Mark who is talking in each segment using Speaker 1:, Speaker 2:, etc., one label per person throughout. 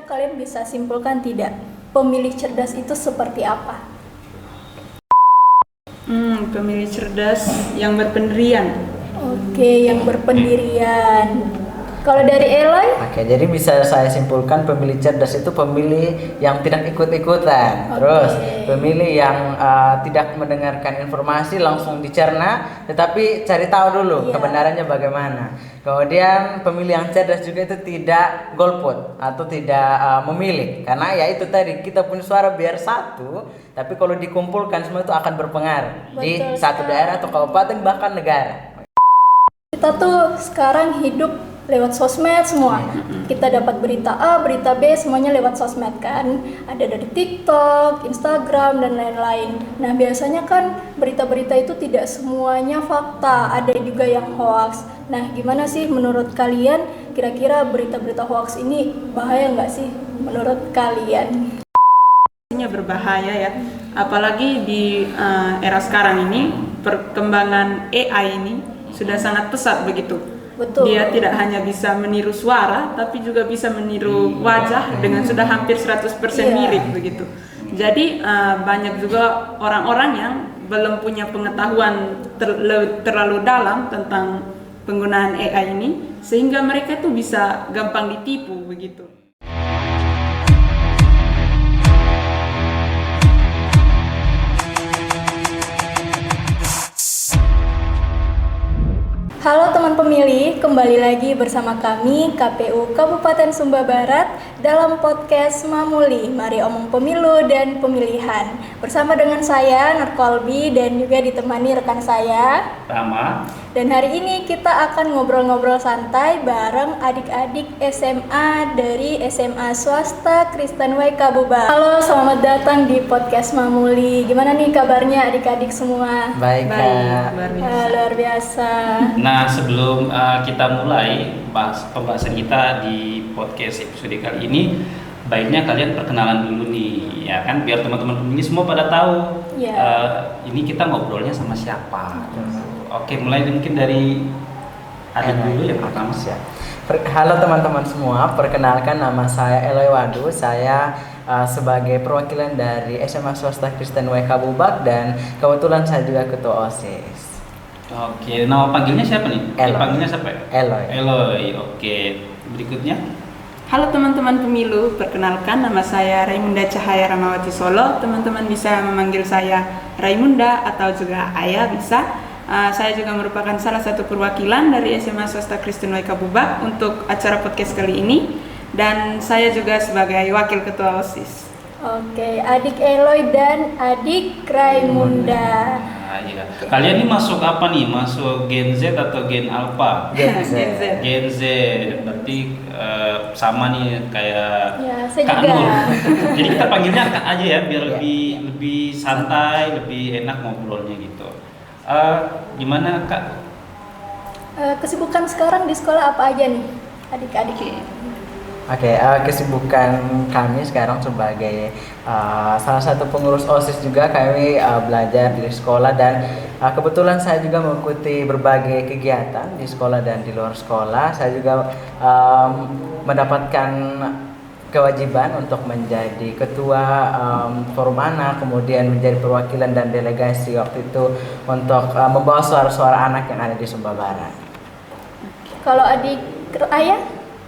Speaker 1: kira-kira kalian bisa simpulkan tidak pemilih cerdas itu seperti apa?
Speaker 2: Pemilih cerdas yang berpendirian.
Speaker 1: Oke, yang berpendirian. Kalau dari Eloy?
Speaker 3: Oke, jadi bisa saya simpulkan pemilih cerdas itu pemilih yang tidak ikut-ikutan. Terus pemilih yang tidak mendengarkan informasi langsung dicerna, tetapi cari tahu dulu kebenarannya bagaimana. Kemudian pemilih yang cerdas juga itu tidak golput atau tidak memilih, karena ya itu tadi kita punya suara biar satu, tapi kalau dikumpulkan semua itu akan berpengaruh di satu daerah atau kabupaten bahkan negara.
Speaker 1: Kita tuh sekarang hidup lewat sosmed semua. Kita dapat berita A, berita B, semuanya lewat sosmed kan. Ada dari TikTok, Instagram, dan lain-lain. Nah, biasanya kan berita-berita itu tidak semuanya fakta, ada juga yang hoax. Nah, gimana sih menurut kalian, kira-kira berita-berita hoax ini bahaya nggak sih menurut kalian?
Speaker 2: Berbahaya ya, apalagi di era sekarang ini, perkembangan AI ini sudah sangat pesat begitu.
Speaker 1: Betul.
Speaker 2: Dia tidak hanya bisa meniru suara, tapi juga bisa meniru wajah dengan sudah hampir 100% mirip begitu. Jadi banyak juga orang-orang yang belum punya pengetahuan terlalu dalam tentang penggunaan AI ini, sehingga mereka tuh bisa gampang ditipu begitu.
Speaker 1: Halo teman pemilih, kembali lagi bersama kami KPU Kabupaten Sumba Barat dalam podcast Mamuli, Mari Omong Pemilu dan Pemilihan. Bersama dengan saya Nurkolbi dan juga ditemani rekan saya
Speaker 4: Rama.
Speaker 1: Dan hari ini kita akan ngobrol-ngobrol santai bareng adik-adik SMA dari SMA Swasta Kristen Way Kabupaten. Halo, selamat datang di podcast Mamuli. Gimana nih kabarnya adik-adik semua?
Speaker 3: Baik, Kak.
Speaker 1: Luar biasa.
Speaker 4: Nah, sebelum kita mulai pembahasan kita di podcast episode kali ini, baiknya kalian perkenalan dulu nih, ya kan, biar teman-teman pemilih semua pada tahu ini kita ngobrolnya sama siapa. Oke, mulai mungkin dari adik dulu yang pertama.
Speaker 3: Halo teman-teman semua, perkenalkan nama saya Eloy Wadu. Saya sebagai perwakilan dari SMA Swasta Kristen Way Kabupaten dan kebetulan saya juga ketua OSIS.
Speaker 4: Oke, nama panggilnya siapa nih?
Speaker 3: Eloy.
Speaker 4: Panggilnya siapa?
Speaker 3: Eloy.
Speaker 4: Eloy. Oke, berikutnya.
Speaker 2: Halo teman-teman pemilu, perkenalkan nama saya Raimunda Cahaya Ramawati Solo. Teman-teman bisa memanggil saya Raimunda atau juga Ayah bisa. Saya juga merupakan salah satu perwakilan dari SMA Swasta Kristen Way Kabupaten untuk acara podcast kali ini, dan saya juga sebagai wakil ketua OSIS.
Speaker 1: Oke, adik Eloy dan adik Raimunda.
Speaker 4: Nah, iya. Kalian ini masuk apa nih? Masuk Gen Z atau Gen Alpha?
Speaker 2: Gen Z.
Speaker 4: Gen Z, berarti sama nih kayak
Speaker 1: saya
Speaker 4: Kak
Speaker 1: juga.
Speaker 4: Nur. Jadi kita panggilnya Kak aja ya, biar lebih santai, lebih enak ngobrolnya gitu. Gimana Kak?
Speaker 1: Kesibukan sekarang di sekolah apa aja nih adik-adik?
Speaker 3: Oke, kesibukan kami sekarang sebagai salah satu pengurus OSIS juga, kami belajar di sekolah dan kebetulan saya juga mengikuti berbagai kegiatan di sekolah dan di luar sekolah. Saya juga mendapatkan kewajiban untuk menjadi ketua forum anak, kemudian menjadi perwakilan dan delegasi waktu itu untuk membawa suara-suara anak yang ada di Sumba Barat.
Speaker 1: Kalau adik Ayah?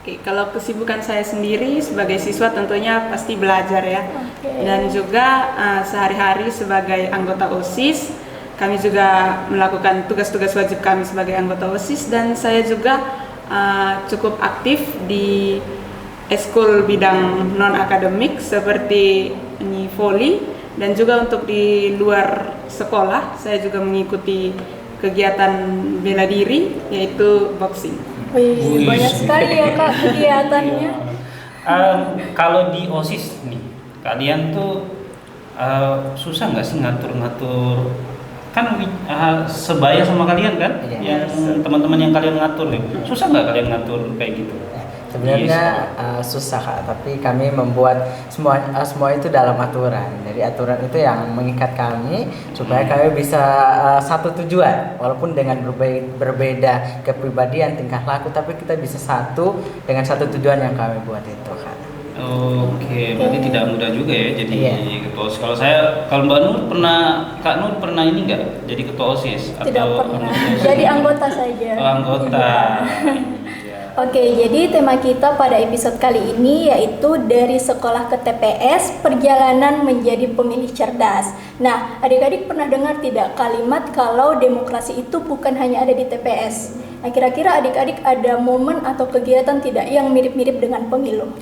Speaker 2: Oke, kalau kesibukan saya sendiri sebagai siswa tentunya pasti belajar ya. Dan juga sehari-hari sebagai anggota OSIS, kami juga melakukan tugas-tugas wajib kami sebagai anggota OSIS, dan saya juga cukup aktif di ekskul bidang non-akademik seperti voli, dan juga untuk di luar sekolah saya juga mengikuti kegiatan bela diri yaitu boxing.
Speaker 1: Wih, banyak sekali ya Kak kegiatannya.
Speaker 4: Kalau di OSIS nih, kalian tuh susah nggak sih ngatur-ngatur? Kan sebaya sama kalian kan, yang teman-teman yang kalian ngatur nih, susah nggak kalian ngatur kayak gitu?
Speaker 3: Sebenarnya susah Kak, tapi kami membuat semua itu dalam aturan. Jadi aturan itu yang mengikat kami supaya kami bisa satu tujuan, walaupun dengan berbeda kepribadian, tingkah laku, tapi kita bisa satu dengan satu tujuan yang kami buat itu Kak.
Speaker 4: Oke, berarti tidak mudah juga ya jadi
Speaker 3: Iya.
Speaker 4: ketua OSIS. Kalau Mbak Nur Kak Nur pernah ini nggak jadi ketua OSIS?
Speaker 1: Tidak pernah. Jadi anggota saja.
Speaker 4: Oh, anggota. Iya.
Speaker 1: Oke, jadi tema kita pada episode kali ini yaitu dari sekolah ke TPS, perjalanan menjadi pemilih cerdas. Nah, adik-adik pernah dengar tidak kalimat kalau demokrasi itu bukan hanya ada di TPS? Nah, kira-kira adik-adik ada momen atau kegiatan tidak yang mirip-mirip dengan pemilu?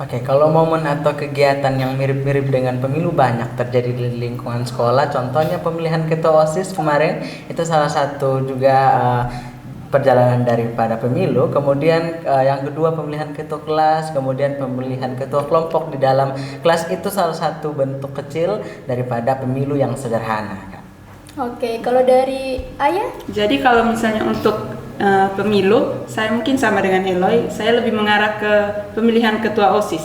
Speaker 3: Oke, kalau momen atau kegiatan yang mirip-mirip dengan pemilu banyak terjadi di lingkungan sekolah. Contohnya pemilihan ketua OSIS kemarin itu salah satu juga perjalanan daripada pemilu. Kemudian yang kedua pemilihan ketua kelas, kemudian pemilihan ketua kelompok di dalam kelas itu salah satu bentuk kecil daripada pemilu yang sederhana, Kak.
Speaker 1: Oke, kalau dari Ayah?
Speaker 2: Jadi kalau misalnya untuk pemilu, saya mungkin sama dengan Eloy, saya lebih mengarah ke pemilihan ketua OSIS.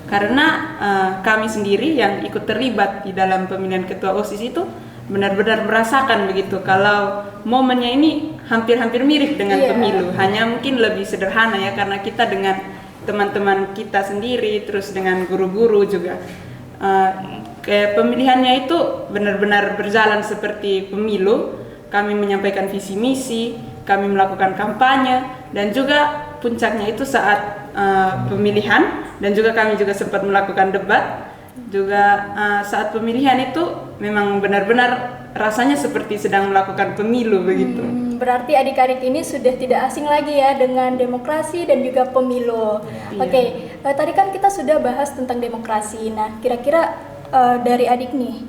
Speaker 2: Karena kami sendiri yang ikut terlibat di dalam pemilihan ketua OSIS itu benar-benar merasakan begitu kalau momennya ini hampir-hampir mirip dengan pemilu, hanya mungkin lebih sederhana ya karena kita dengan teman-teman kita sendiri, terus dengan guru-guru juga. Kayak pemilihannya itu benar-benar berjalan seperti pemilu. Kami menyampaikan visi misi, kami melakukan kampanye, dan juga puncaknya itu saat pemilihan, dan juga kami juga sempat melakukan debat. Juga saat pemilihan itu memang benar-benar rasanya seperti sedang melakukan pemilu begitu.
Speaker 1: Berarti adik-adik ini sudah tidak asing lagi ya dengan demokrasi dan juga pemilu. Oke, tadi kan kita sudah bahas tentang demokrasi. Nah, kira-kira dari adik nih,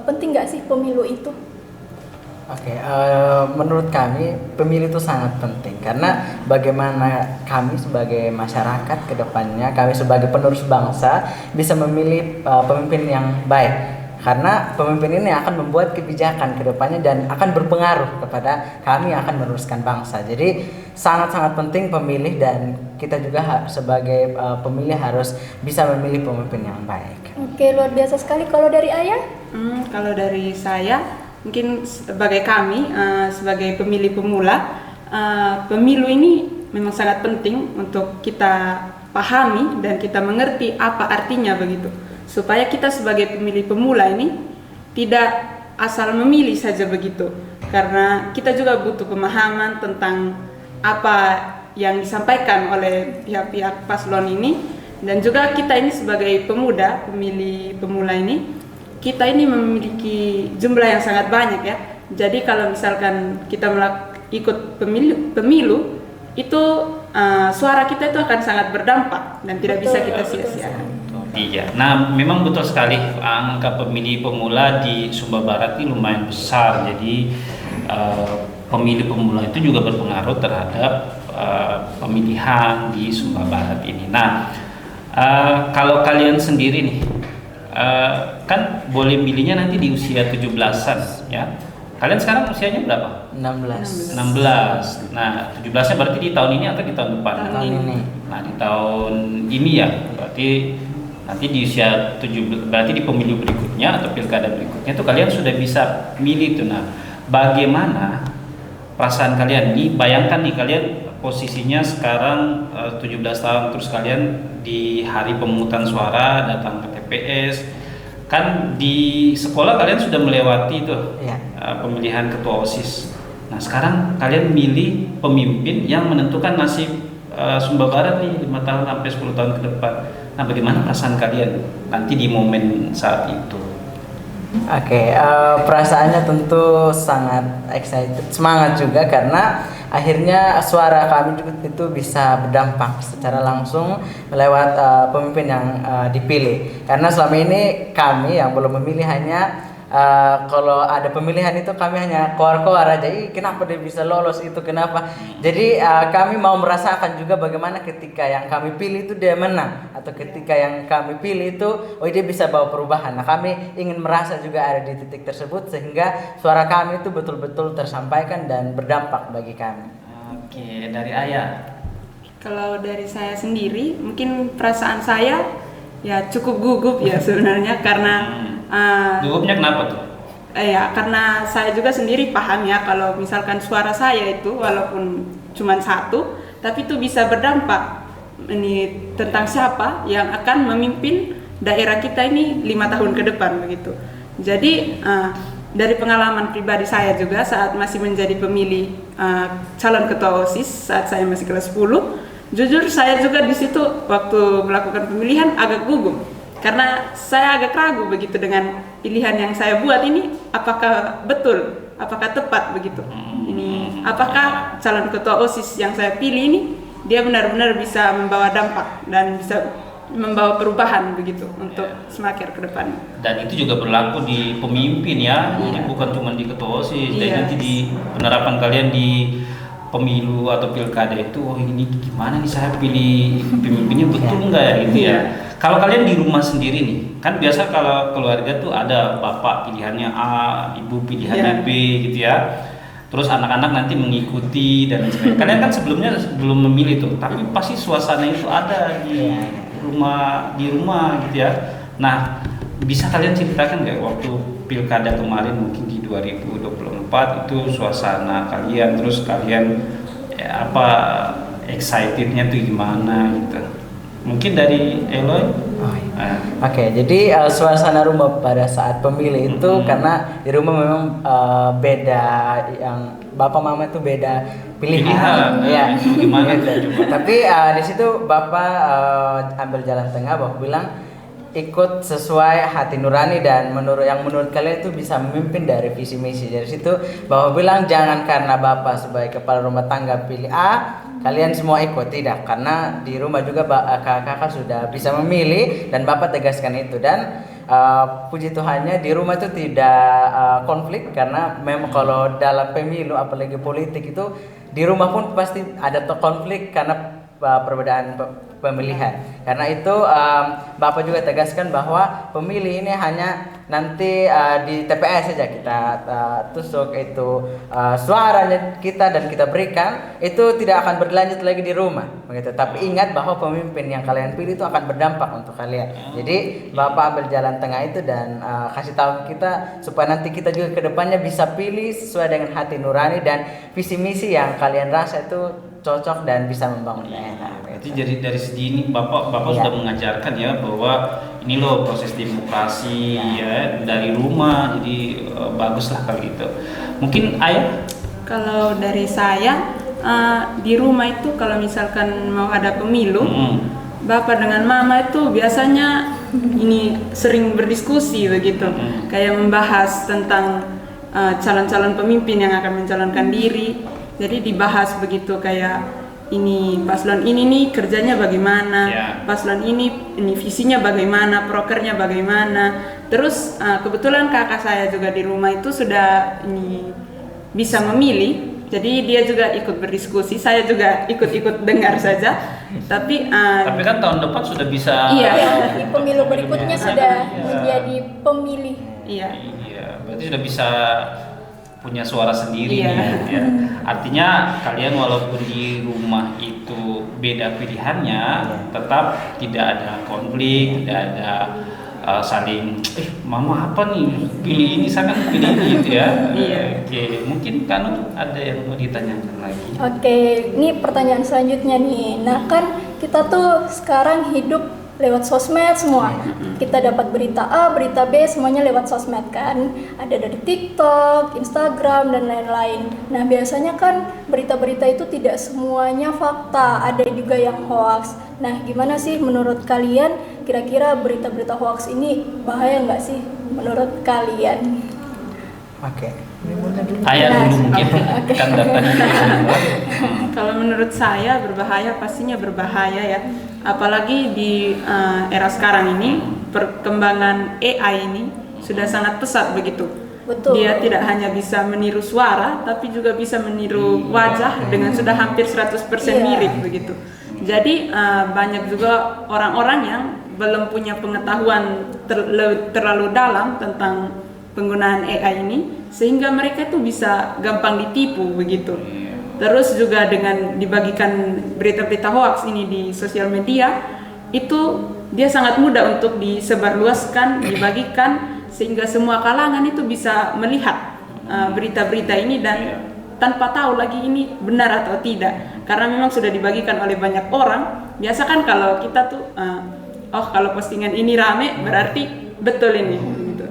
Speaker 1: penting nggak sih pemilu itu?
Speaker 3: Oke, menurut kami pemilu itu sangat penting karena bagaimana kami sebagai masyarakat ke depannya, kami sebagai penerus bangsa bisa memilih pemimpin yang baik. Karena pemimpin ini akan membuat kebijakan ke depannya dan akan berpengaruh kepada kami yang akan meneruskan bangsa. Jadi sangat-sangat penting pemilih dan kita juga sebagai pemilih harus bisa memilih pemimpin yang baik.
Speaker 1: Oke, luar biasa sekali. Kalau dari Ayah?
Speaker 2: Kalau dari saya, mungkin sebagai kami, sebagai pemilih pemula, pemilu ini memang sangat penting untuk kita pahami dan kita mengerti apa artinya begitu. Supaya kita sebagai pemilih pemula ini tidak asal memilih saja begitu. Karena kita juga butuh pemahaman tentang apa yang disampaikan oleh pihak-pihak paslon ini. Dan juga kita ini sebagai pemuda, pemilih pemula ini, kita ini memiliki jumlah yang sangat banyak ya. Jadi kalau misalkan kita ikut pemilu itu suara kita itu akan sangat berdampak dan tidak bisa kita sia-siakan.
Speaker 4: Iya, nah memang betul sekali angka pemilih pemula di Sumba Barat ini lumayan besar. Jadi pemilih pemula itu juga berpengaruh terhadap pemilihan di Sumba Barat ini. Nah, kalau kalian sendiri nih, kan boleh milihnya nanti di usia 17-an ya. Kalian sekarang usianya berapa?
Speaker 3: 16.
Speaker 4: 16. Nah, 17-nya berarti di tahun ini atau di tahun depan?
Speaker 3: Tahun ini.
Speaker 4: Nah, di tahun ini ya. Berarti nanti di usia 17, berarti di pemilu berikutnya atau pilkada berikutnya tuh kalian sudah bisa milih tuh. Nah, bagaimana perasaan kalian? Nih, bayangkan nih kalian posisinya sekarang 17 tahun, terus kalian di hari pemungutan suara datang ke TPS. Kan di sekolah kalian sudah melewati tuh pemilihan ketua OSIS. Nah, sekarang kalian milih pemimpin yang menentukan nasib Sumba Barat nih 5 tahun sampai 10 tahun ke depan. Nah, bagaimana perasaan kalian nanti di momen saat itu?
Speaker 3: Oke, perasaannya tentu sangat excited, semangat juga karena akhirnya suara kami juga itu bisa berdampak secara langsung lewat pemimpin yang dipilih. Karena selama ini kami yang belum memilih hanya kalau ada pemilihan itu kami hanya koar-koar aja. Kenapa dia bisa lolos itu, kenapa? Jadi kami mau merasakan juga bagaimana ketika yang kami pilih itu dia menang, atau ketika yang kami pilih itu dia bisa bawa perubahan. Nah, kami ingin merasa juga ada di titik tersebut sehingga suara kami itu betul-betul tersampaikan dan berdampak bagi kami.
Speaker 4: Oke, dari Ayah.
Speaker 2: Kalau dari saya sendiri, mungkin perasaan saya ya cukup gugup ya sebenarnya karena
Speaker 4: gugupnya kenapa tuh?
Speaker 2: Ya karena saya juga sendiri paham ya kalau misalkan suara saya itu walaupun cuma satu, tapi itu bisa berdampak ini tentang siapa yang akan memimpin daerah kita ini 5 tahun ke depan begitu. Jadi dari pengalaman pribadi saya juga saat masih menjadi pemilih calon ketua OSIS saat saya masih kelas 10, jujur saya juga di situ waktu melakukan pemilihan agak gugup karena saya agak ragu begitu dengan pilihan yang saya buat ini apakah betul, apakah tepat begitu. Ini apakah calon ketua OSIS yang saya pilih ini dia benar-benar bisa membawa dampak dan bisa membawa perubahan begitu untuk semakin ke depan.
Speaker 4: Dan itu juga berlaku di pemimpin ya, jadi bukan cuma di ketua OSIS. Dan nanti di penerapan kalian di pemilu atau pilkada itu, oh ini gimana nih saya pilih pemimpinnya betul nggak ya gitu ya. Kalau kalian di rumah sendiri nih, kan biasa kalau keluarga tuh ada bapak pilihannya A, ibu pilihannya B gitu ya. Terus anak-anak nanti mengikuti dan lain sebagainya. Kalian kan sebelumnya belum memilih tuh, tapi pasti suasana itu ada di rumah gitu ya. Nah, bisa kalian ceritakan nggak waktu pilkada kemarin mungkin di 2024 itu suasana kalian, terus kalian excitednya tuh gimana gitu? Mungkin dari Eloy.
Speaker 3: Oke, jadi suasana rumah pada saat pemilih itu karena di rumah memang beda, yang bapak mama itu beda pilihan. Ya,
Speaker 4: gimana?
Speaker 3: Tapi di situ bapak ambil jalan tengah, bapak bilang ikut sesuai hati nurani dan menurut kalian itu bisa memimpin dari visi misi. Dari situ bapak bilang jangan karena bapak sebagai kepala rumah tangga pilih A kalian semua ikut, tidak, karena di rumah juga kakak sudah bisa memilih dan bapak tegaskan itu. Dan puji Tuhannya di rumah itu tidak konflik, karena memang kalau dalam pemilu apalagi politik itu di rumah pun pasti ada konflik karena perbedaan pemilihan. Karena itu bapak juga tegaskan bahwa pemilih ini hanya nanti di TPS saja kita tusuk itu suaranya kita dan kita berikan, itu tidak akan berlanjut lagi di rumah begitu. Tapi ingat bahwa pemimpin yang kalian pilih itu akan berdampak untuk kalian. Jadi bapak ambil jalan tengah itu dan kasih tahu kita supaya nanti kita juga kedepannya bisa pilih sesuai dengan hati nurani dan visi misi yang kalian rasa itu cocok dan bisa membangun daerah.
Speaker 4: Jadi dari segi ini bapak sudah mengajarkan ya bahwa ini loh proses demokrasi ya dari rumah, jadi baguslah kalau gitu. Mungkin Ayah?
Speaker 2: Kalau dari saya di rumah itu kalau misalkan mau ada pemilu, bapak dengan mama itu biasanya ini sering berdiskusi begitu, kayak membahas tentang calon-calon pemimpin yang akan mencalonkan diri. Jadi dibahas begitu kayak ini paslon ini nih kerjanya bagaimana, paslon ini visinya bagaimana, prokernya bagaimana. Terus kebetulan kakak saya juga di rumah itu sudah ini bisa memilih, jadi dia juga ikut berdiskusi. Saya juga ikut dengar saja. Tapi
Speaker 4: kan tahun depan sudah bisa.
Speaker 1: Iya, di pemilu berikutnya sudah menjadi pemilih.
Speaker 2: Iya,
Speaker 4: berarti sudah bisa punya suara sendiri nih, ya. Artinya kalian walaupun di rumah itu beda pilihannya, tetap tidak ada konflik, tidak ada saling mama apa nih pilih ini, saya kan pilih ini gitu ya. Oke, mungkin kan ada yang mau ditanyakan lagi.
Speaker 1: Oke, ini pertanyaan selanjutnya nih. Nah kan kita tuh sekarang hidup lewat sosmed semua. Kita dapat berita A, berita B, semuanya lewat sosmed kan. Ada dari TikTok, Instagram, dan lain-lain. Nah biasanya kan berita-berita itu tidak semuanya fakta, ada juga yang hoax. Nah gimana sih menurut kalian, kira-kira berita-berita hoax ini bahaya nggak sih menurut kalian?
Speaker 3: Oke.
Speaker 4: Ayah dulu mungkin kan datanya.
Speaker 2: Kalau menurut saya berbahaya, pastinya berbahaya ya. Apalagi di era sekarang ini perkembangan AI ini sudah sangat pesat begitu.
Speaker 1: Betul.
Speaker 2: Dia tidak hanya bisa meniru suara, tapi juga bisa meniru wajah dengan sudah hampir 100% mirip begitu. Jadi banyak juga orang-orang yang belum punya pengetahuan terlalu dalam tentang penggunaan AI ini, sehingga mereka itu bisa gampang ditipu begitu. Terus juga dengan dibagikan berita-berita hoax ini di sosial media, itu dia sangat mudah untuk disebarluaskan, dibagikan, sehingga semua kalangan itu bisa melihat berita-berita ini dan tanpa tahu lagi ini benar atau tidak, karena memang sudah dibagikan oleh banyak orang. Biasa kan kalau kita tuh oh kalau postingan ini rame berarti betul ini gitu,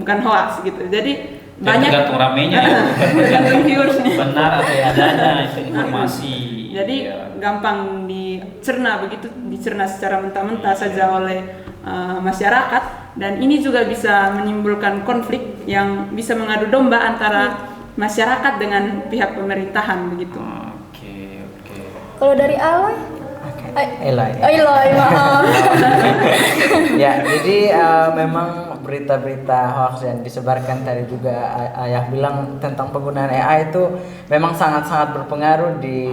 Speaker 2: bukan hoax gitu. Jadi banyak
Speaker 4: tergantung ramenya ya.
Speaker 2: tergantung viewersnya,
Speaker 4: Benar atau adanya itu informasi.
Speaker 2: jadi gampang dicerna begitu, dicerna secara mentah-mentah saja oleh masyarakat, dan ini juga bisa menimbulkan konflik yang bisa mengadu domba antara masyarakat dengan pihak pemerintahan begitu.
Speaker 4: Oke.
Speaker 1: Kalau dari Aloy?
Speaker 3: Eloy.
Speaker 1: Eloy, maaf.
Speaker 3: Ya, jadi memang berita-berita hoax yang disebarkan tadi juga Ayah bilang tentang penggunaan AI itu memang sangat-sangat berpengaruh di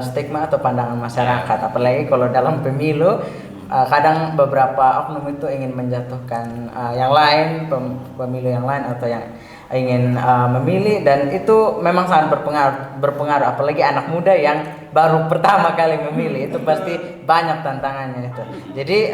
Speaker 3: stigma atau pandangan masyarakat. Apalagi kalau dalam pemilu, kadang beberapa oknum itu ingin menjatuhkan yang lain, pemilu yang lain atau yang ingin memilih, dan itu memang sangat berpengaruh apalagi anak muda yang baru pertama kali memilih, itu pasti banyak tantangannya itu. Jadi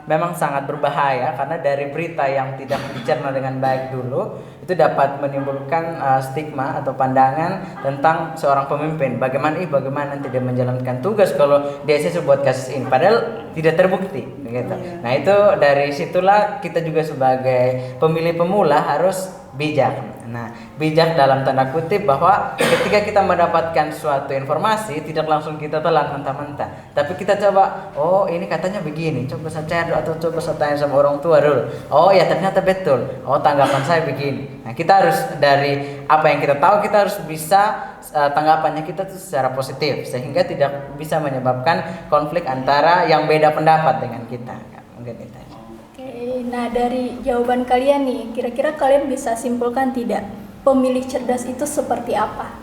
Speaker 3: memang sangat berbahaya karena dari berita yang tidak dicerna dengan baik dulu itu dapat menimbulkan stigma atau pandangan tentang seorang pemimpin. Bagaimana tidak menjalankan tugas kalau dia buat kasus ini, padahal tidak terbukti, gitu. Nah itu dari situlah kita juga sebagai pemilih pemula harus bijak. Nah, bijak dalam tanda kutip bahwa ketika kita mendapatkan suatu informasi tidak langsung kita telan mentah-mentah, tapi kita coba, oh ini katanya begini, coba saya cari atau coba saya tanya sama orang tua dulu. Oh ya ternyata betul. Oh tanggapan saya begini. Nah kita harus dari apa yang kita tahu kita harus bisa tanggapannya kita tuh secara positif sehingga tidak bisa menyebabkan konflik antara yang beda pendapat dengan kita. Mungkin itu.
Speaker 1: Nah dari jawaban kalian nih, kira-kira kalian bisa simpulkan tidak pemilih cerdas itu seperti apa?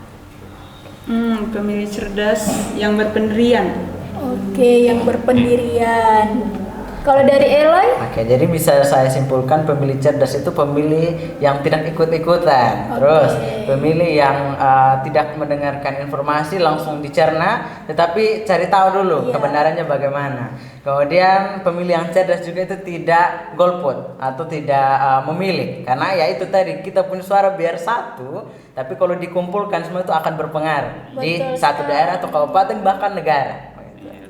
Speaker 2: Pemilih cerdas yang berpendirian.
Speaker 1: Oke, yang berpendirian. Kalau dari Eloy?
Speaker 3: Oke, jadi bisa saya simpulkan pemilih cerdas itu pemilih yang tidak ikut-ikutan. Terus pemilih yang tidak mendengarkan informasi langsung dicerna, tetapi cari tahu dulu kebenarannya bagaimana. Kemudian pemilih yang cerdas juga itu tidak golput atau tidak memilih, karena ya itu tadi kita punya suara biar satu, tapi kalau dikumpulkan semua itu akan berpengaruh di satu daerah atau kabupaten bahkan negara.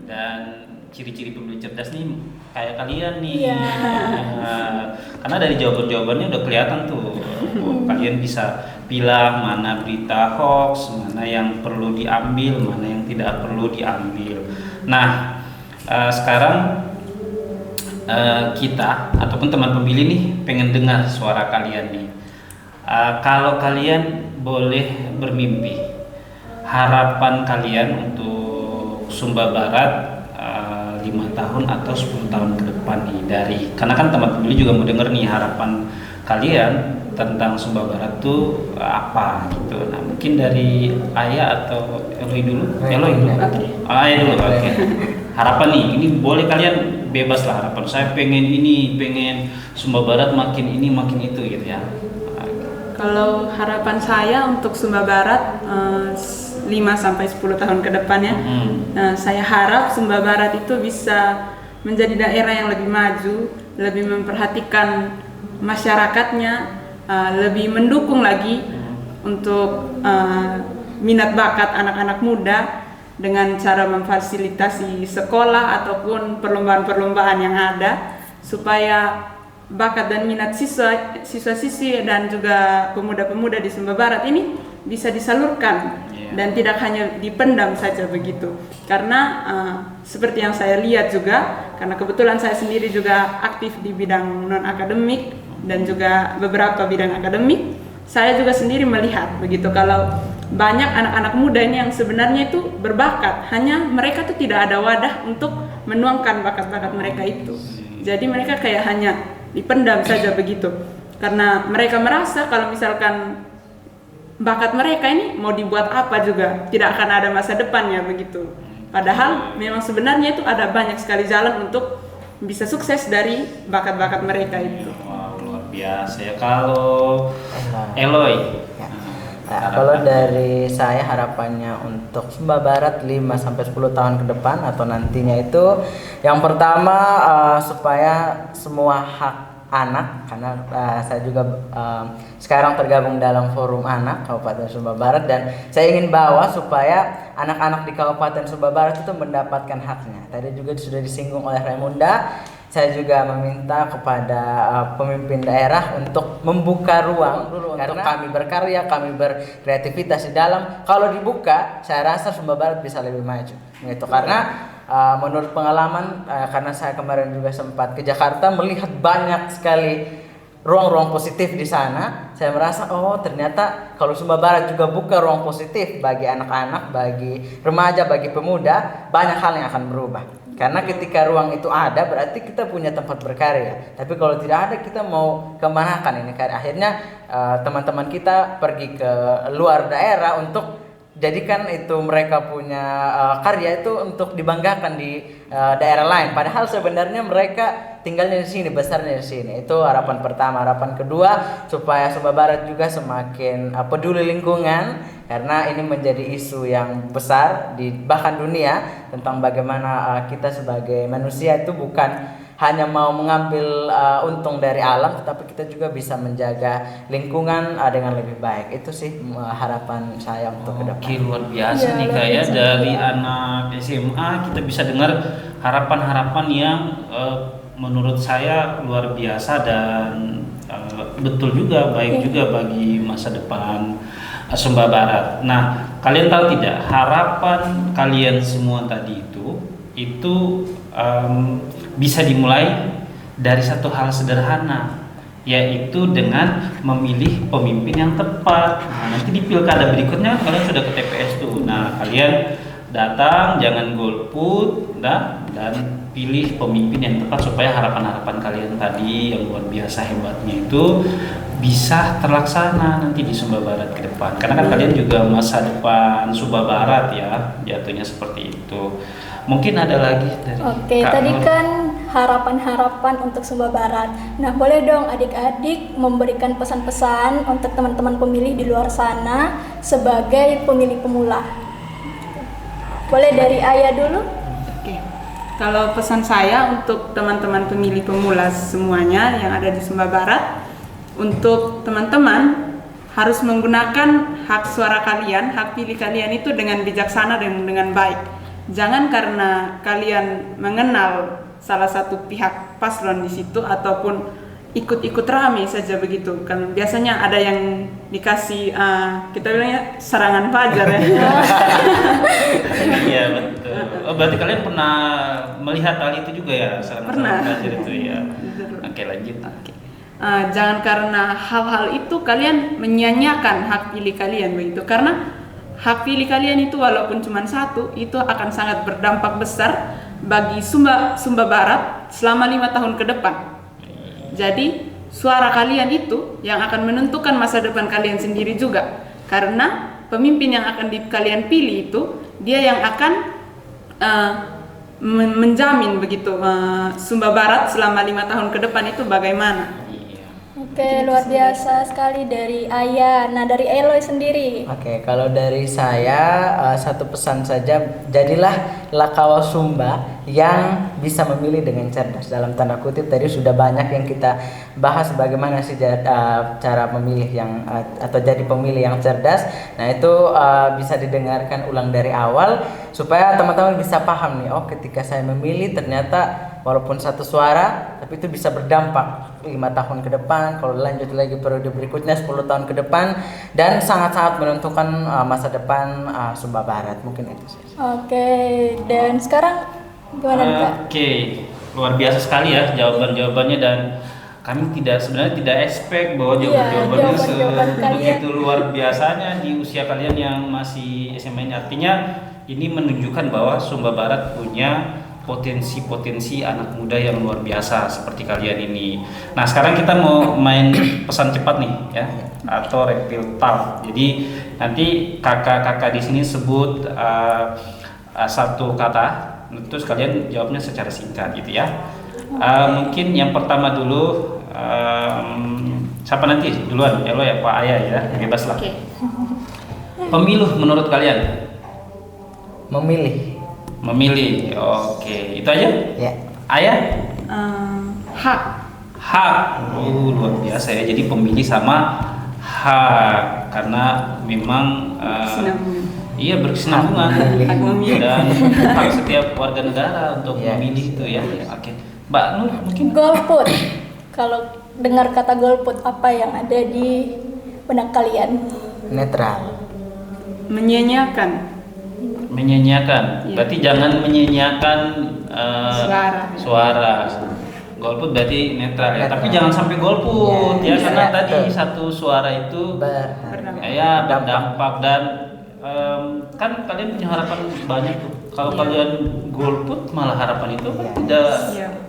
Speaker 4: Dan ciri-ciri pemilih cerdas nih kayak kalian nih. Karena dari jawaban-jawabannya udah kelihatan tuh. Kalian bisa pilih mana berita hoax, mana yang perlu diambil, mana yang tidak perlu diambil. Nah, sekarang kita ataupun teman pemilih nih pengen dengar suara kalian nih. Kalau kalian boleh bermimpi, harapan kalian untuk Sumba Barat 5 tahun atau 10 tahun ke depan nih, dari karena kan teman pemilih juga mau denger nih harapan kalian tentang Sumba Barat tuh apa gitu. Nah mungkin dari Ayah atau Eloy dulu. Eloy dulu. Ayah dulu. Oke. Harapan nih, ini boleh kalian bebas lah harapan. Saya pengen ini, pengen Sumba Barat makin ini makin itu gitu ya.
Speaker 2: Kalau harapan saya untuk Sumba Barat 5 sampai 10 tahun ke depan ya. Saya harap Sumba Barat itu bisa menjadi daerah yang lebih maju, lebih memperhatikan masyarakatnya, lebih mendukung lagi untuk minat bakat anak-anak muda dengan cara memfasilitasi sekolah ataupun perlombaan-perlombaan yang ada, supaya bakat dan minat siswa-siswi dan juga pemuda-pemuda di Sumba Barat ini bisa disalurkan dan tidak hanya dipendam saja begitu. Karena seperti yang saya lihat juga, karena kebetulan saya sendiri juga aktif di bidang non-akademik dan juga beberapa bidang akademik, saya juga sendiri melihat begitu kalau banyak anak-anak muda ini yang sebenarnya itu berbakat, hanya mereka tuh tidak ada wadah untuk menuangkan bakat-bakat mereka itu. Jadi mereka kayak hanya dipendam saja begitu, karena mereka merasa kalau misalkan bakat mereka ini mau dibuat apa juga tidak akan ada masa depannya begitu. Padahal memang sebenarnya itu ada banyak sekali jalan untuk bisa sukses dari bakat-bakat mereka itu.
Speaker 4: Wow, luar biasa ya. Kalau Eloy,
Speaker 3: kalau dari saya harapannya untuk Sumba Barat 5-10 tahun ke depan atau nantinya itu, yang pertama supaya semua hak anak, karena saya juga sekarang tergabung dalam forum anak Kabupaten Sumba Barat, dan saya ingin bawa supaya anak-anak di Kabupaten Sumba Barat itu mendapatkan haknya. Tadi juga sudah disinggung oleh Raimunda. Saya juga meminta kepada pemimpin daerah untuk membuka ruang dulu untuk kami berkarya, kami berkreativitas di dalam. Kalau dibuka, saya rasa Sumba Barat bisa lebih maju. Gitu. Karena menurut pengalaman, karena saya kemarin juga sempat ke Jakarta melihat banyak sekali ruang-ruang positif di sana. Saya merasa ternyata kalau Sumba Barat juga buka ruang positif bagi anak-anak, bagi remaja, bagi pemuda, banyak hal yang akan berubah. Karena ketika ruang itu ada, berarti kita punya tempat berkarya. Tapi kalau tidak ada, kita mau kemanakan ini karya? Akhirnya teman-teman kita pergi ke luar daerah untuk jadikan itu mereka punya karya itu untuk dibanggakan di daerah lain. Padahal sebenarnya mereka tinggalnya di sini, besarnya di sini. Itu harapan pertama. Harapan kedua, supaya Sumba Barat juga semakin peduli lingkungan, karena ini menjadi isu yang besar di bahkan dunia tentang bagaimana kita sebagai manusia itu bukan hanya mau mengambil untung dari alam, tetapi kita juga bisa menjaga lingkungan dengan lebih baik. Itu sih harapan saya untuk ke depan.
Speaker 4: Oke, luar biasa nih Kak ya, dari anak SMA kita bisa dengar harapan-harapan yang menurut saya luar biasa dan betul juga, baik juga bagi masa depan Sumba Barat. Nah, kalian tahu tidak, harapan kalian semua tadi itu bisa dimulai dari satu hal sederhana, yaitu dengan memilih pemimpin yang tepat. Nah, nanti di pilkada berikutnya kalian sudah ke TPS tuh. Nah, kalian datang, jangan golput, dan pilih pemimpin yang tepat supaya harapan-harapan kalian tadi yang luar biasa hebatnya itu bisa terlaksana nanti di Sumba Barat ke depan. Karena kan kalian juga masa depan Sumba Barat ya, jatuhnya seperti itu. Mungkin ada lagi dari Kak
Speaker 1: tadi
Speaker 4: Nur.
Speaker 1: kan harapan-harapan untuk Sumba Barat. Nah, boleh dong adik-adik memberikan pesan-pesan untuk teman-teman pemilih di luar sana sebagai pemilih pemula. Boleh dari Ayah dulu?
Speaker 2: Oke. Kalau pesan saya untuk teman-teman pemilih pemula semuanya yang ada di Sumba Barat, untuk teman-teman harus menggunakan hak suara kalian, hak pilih kalian itu dengan bijaksana dan dengan baik. Jangan karena kalian mengenal salah satu pihak paslon di situ ataupun ikut-ikut rame saja begitu. Kan biasanya ada yang dikasih kita bilangnya serangan fajar ya.
Speaker 4: Iya betul. Oh, berarti kalian pernah melihat hal itu juga ya, serangan fajar itu ya. Oke, lanjut. Oke.
Speaker 2: Jangan karena hal-hal itu kalian menyia-nyiakan hak pilih kalian begitu, karena hak pilih kalian itu walaupun cuma satu, itu akan sangat berdampak besar bagi Sumba Barat selama 5 tahun ke depan. Jadi suara kalian itu yang akan menentukan masa depan kalian sendiri juga, karena pemimpin yang akan kalian pilih itu dia yang akan menjamin begitu Sumba Barat selama 5 tahun ke depan itu bagaimana.
Speaker 1: Oke, luar biasa sekali dari Ayah. Nah, dari Eloy sendiri.
Speaker 3: Oke, kalau dari saya satu pesan saja, jadilah Lakawa Sumba yang bisa memilih dengan cerdas. Dalam tanda kutip tadi sudah banyak yang kita bahas bagaimana sih cara memilih yang atau jadi pemilih yang cerdas. Nah, itu bisa didengarkan ulang dari awal supaya teman-teman bisa paham nih, ketika saya memilih ternyata walaupun satu suara tapi itu bisa berdampak 5 tahun ke depan, kalau lanjut lagi periode berikutnya 10 tahun ke depan, dan sangat-sangat menentukan masa depan Sumba Barat. Mungkin itu saja.
Speaker 1: Oke, dan sekarang gimana Kak?
Speaker 4: Oke, luar biasa sekali ya jawaban-jawabannya, dan kami sebenarnya tidak expect bahwa jawaban-jawabannya begitu luar biasanya di usia kalian yang masih SMA ini. Artinya ini menunjukkan bahwa Sumba Barat punya potensi-potensi anak muda yang luar biasa seperti kalian ini. Nah, sekarang kita mau main pesan cepat nih ya, atau rapid talk. Jadi nanti kakak-kakak di sini sebut satu kata, terus kalian jawabnya secara singkat gitu ya. Mungkin yang pertama dulu, siapa nanti duluan? Elo ya, Pak Ayah ya, bebas lah.
Speaker 2: Oke.
Speaker 4: Pemilu menurut kalian?
Speaker 3: Memilih.
Speaker 4: Oke, itu aja?
Speaker 3: Ya.
Speaker 4: Ayah?
Speaker 2: Hak
Speaker 4: hak. Luar biasa ya. Jadi pemilih sama hak karena memang iya berkesinambungan dan hak setiap warga negara untuk memilih itu ya. Oke. Mbak Nur mungkin
Speaker 1: golput. Kalau dengar kata golput apa yang ada di benak kalian?
Speaker 3: Netral.
Speaker 2: Menyanyiakan.
Speaker 4: Menyanyiakan. Berarti jangan menyanyiakan suara. Golput berarti netral ya. Tapi jangan sampai golput ya karena tadi satu suara itu berdampak dan kan kalian punya harapan banyak tuh. Kalau kalian golput malah harapan itu tidak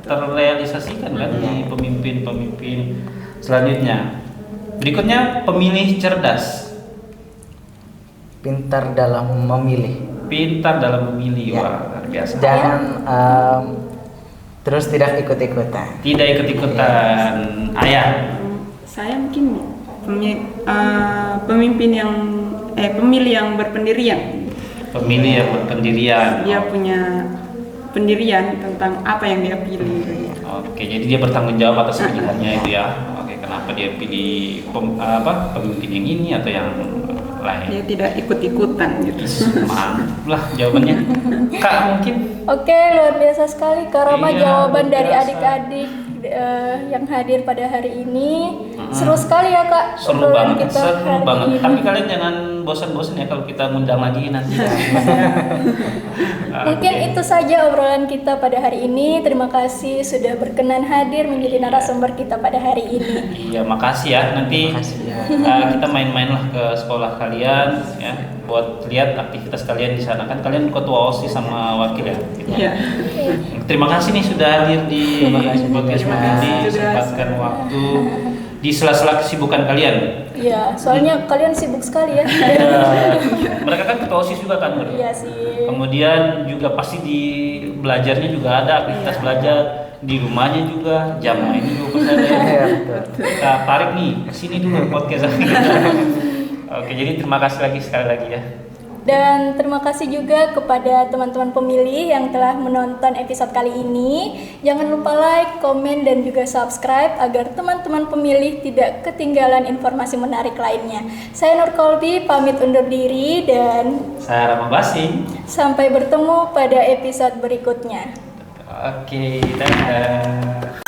Speaker 4: terrealisasikan kan di pemimpin-pemimpin selanjutnya. Berikutnya pemilih cerdas.
Speaker 3: Pintar dalam memilih.
Speaker 4: Pintar dalam memilih, wah luar biasa.
Speaker 3: Jangan terus tidak ikut-ikutan.
Speaker 4: Tidak ikut-ikutan. Ayah.
Speaker 2: Saya mungkin pemimpin yang pemilih yang berpendirian.
Speaker 4: Pemilih yang berpendirian.
Speaker 2: Dia punya pendirian tentang apa yang dia pilih.
Speaker 4: Oke, jadi dia bertanggung jawab atas pilihannya itu ya. Oke, kenapa dia pilih pemimpin yang ini atau yang lain?
Speaker 2: Dia tidak ikut-ikutan gitu.
Speaker 4: Mantap lah jawabannya. Kak mungkin.
Speaker 1: Oke, luar biasa sekali Karama jawaban dari
Speaker 4: biasa.
Speaker 1: adik-adik yang hadir pada hari ini. Seru sekali ya Kak.
Speaker 4: Seru
Speaker 1: obrolan
Speaker 4: banget,
Speaker 1: kita
Speaker 4: seru
Speaker 1: hari
Speaker 4: banget.
Speaker 1: ini.
Speaker 4: Tapi kalian jangan bosan-bosan ya kalau kita ngundang lagi nanti.
Speaker 1: Mungkin itu saja obrolan kita pada hari ini. Terima kasih sudah berkenan hadir menjadi narasumber kita pada hari ini.
Speaker 4: Iya, makasih ya. Nanti kita main-main lah ke sekolah kalian ya, buat lihat aktivitas kalian di sana. Kan kalian ketua OSIS sama wakil ya.
Speaker 2: Iya.
Speaker 4: Terima kasih nih sudah hadir di podcast ini, sempatkan waktu di sela-sela kesibukan kalian.
Speaker 1: Iya, soalnya kalian sibuk sekali ya.
Speaker 4: Mereka kan ketua OSIS juga kan.
Speaker 1: Iya sih.
Speaker 4: Kemudian juga pasti di belajarnya juga ada aktivitas belajar, di rumahnya juga, jamnya ini juga pasti ada. Kita tarik nih ke sini dulu podcast kita. Oke, jadi terima kasih lagi sekali lagi ya.
Speaker 1: Dan terima kasih juga kepada teman-teman pemilih yang telah menonton episode kali ini. Jangan lupa like, komen, dan juga subscribe agar teman-teman pemilih tidak ketinggalan informasi menarik lainnya. Saya Nur Kolbi, pamit undur diri dan
Speaker 4: Saya Rama Basing.
Speaker 1: sampai bertemu pada episode berikutnya.
Speaker 4: Oke, dadah.